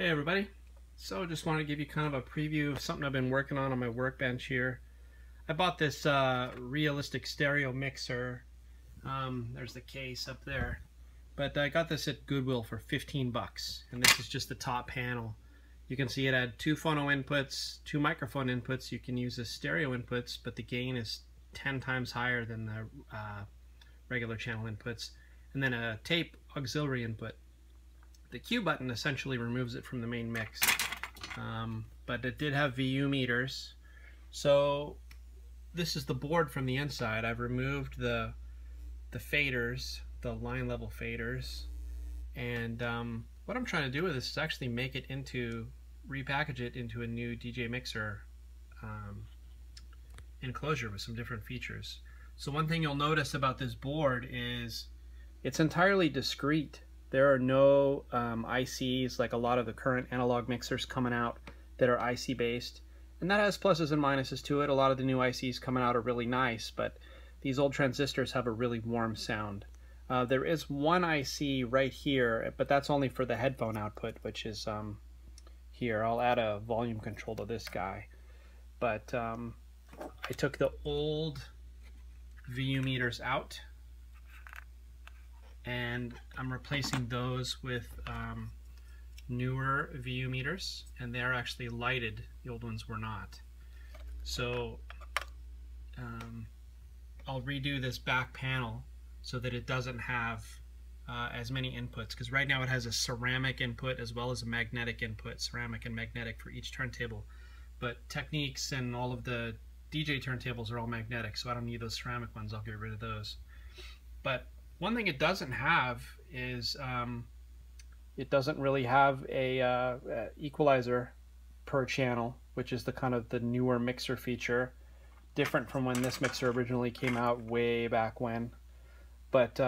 Hey everybody, so just wanted to give you kind of a preview of something I've been working on my workbench here. I bought this realistic stereo mixer. There's the case up there, but I got this at Goodwill for 15 bucks, and this is just the top panel. You can see it had 2 phono inputs, 2 microphone inputs. You can use as stereo inputs, but the gain is 10 times higher than the regular channel inputs, and then a tape auxiliary input. The Q button essentially removes it from the main mix, but it did have VU meters. So this is the board from the inside. I've removed the faders, the line level faders, and what I'm trying to do with this is actually make it repackage it into a new DJ mixer enclosure with some different features. So one thing you'll notice about this board is it's entirely discrete. There are no ICs like a lot of the current analog mixers coming out that are IC based, and that has pluses and minuses to it. A lot of the new ICs coming out are really nice, but these old transistors have a really warm sound. There is one IC right here, but that's only for the headphone output, which is here. I'll add a volume control to this guy. But I took the old VU meters out, and I'm replacing those with newer VU meters, and they're actually lighted. The old ones were not. So I'll redo this back panel so that it doesn't have as many inputs, because right now it has a ceramic input as well as a magnetic input, ceramic and magnetic for each turntable. But Techniques and all of the DJ turntables are all magnetic, so I don't need those ceramic ones. I'll get rid of those. But one thing it doesn't have is it doesn't really have a equalizer per channel, which is the kind of the newer mixer feature, different from when this mixer originally came out way back when. But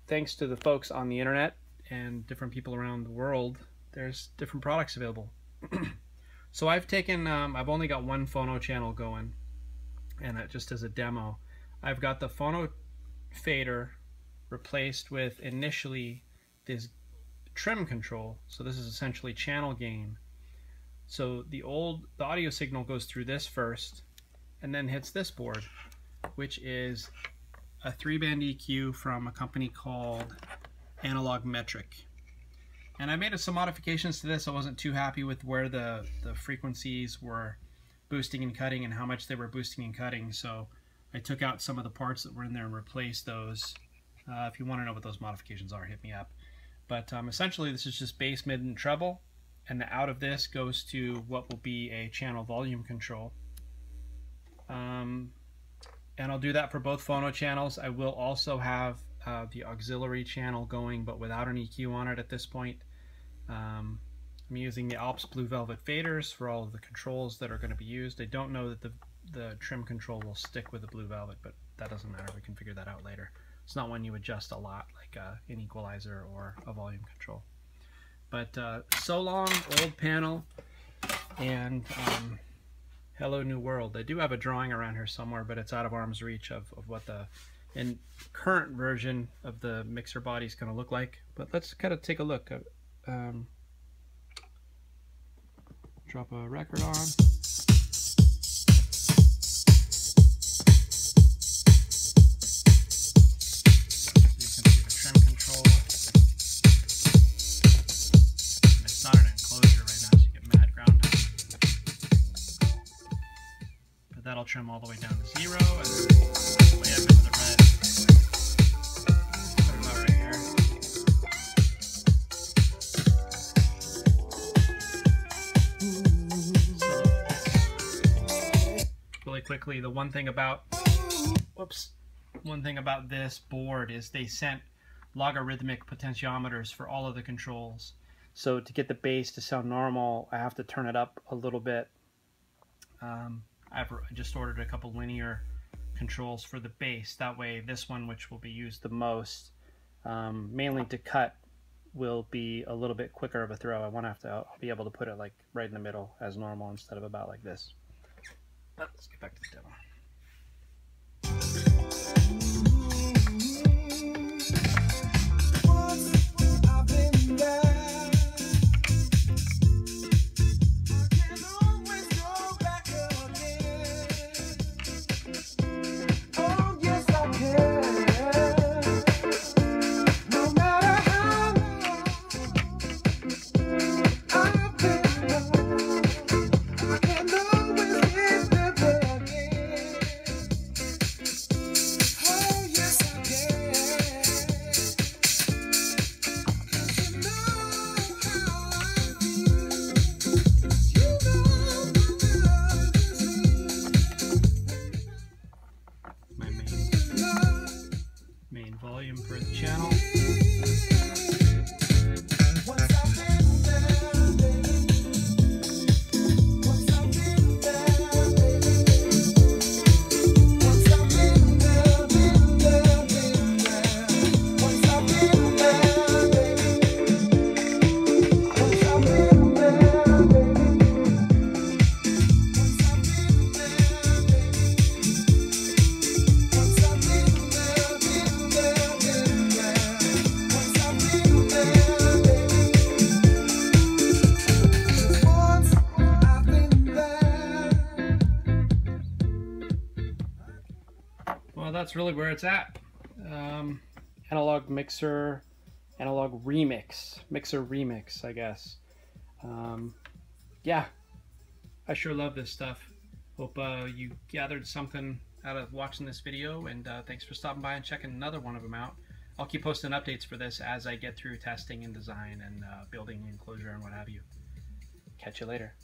thanks to the folks on the internet and different people around the world, there's different products available. So I've taken, I've only got one phono channel going, and just as a demo, I've got the phono fader replaced with initially this trim control. So this is essentially channel gain. So the audio signal goes through this first and then hits this board, which is a 3-band EQ from a company called Analog Metric. And I made some modifications to this. I wasn't too happy with where the frequencies were boosting and cutting and how much they were boosting and cutting, so I took out some of the parts that were in there and replaced those. If you want to know what those modifications are, hit me up. But essentially this is just bass, mid, and treble, and the out of this goes to what will be a channel volume control. And I'll do that for both phono channels. I will also have the auxiliary channel going, but without an EQ on it at this point. I'm using the Alps Blue Velvet faders for all of the controls that are going to be used. I don't know that the trim control will stick with the Blue Velvet, but that doesn't matter. We can figure that out later. It's not one you adjust a lot, like an equalizer or a volume control. But so long, old panel, and hello new world. I do have a drawing around here somewhere, but it's out of arm's reach of what the current version of the mixer body is going to look like. But let's kind of take a look. Drop a record on. It's not an enclosure right now, so you get mad ground time. But that'll trim all the way down to 0, and then way up into the red. Put it about right here. So, really quickly, the one thing about this board is they sent logarithmic potentiometers for all of the controls. So to get the bass to sound normal, I have to turn it up a little bit. I just ordered a couple linear controls for the bass. That way this one, which will be used the most, mainly to cut, will be a little bit quicker of a throw. I'll be able to put it like right in the middle as normal instead of about like this. But let's get back to the demo. Well, that's really where it's at. Analog mixer, analog remix, mixer remix, I guess. Yeah, I sure love this stuff. Hope you gathered something out of watching this video, and thanks for stopping by and checking another one of them out. I'll keep posting updates for this as I get through testing and design and building enclosure and what have you. Catch you later.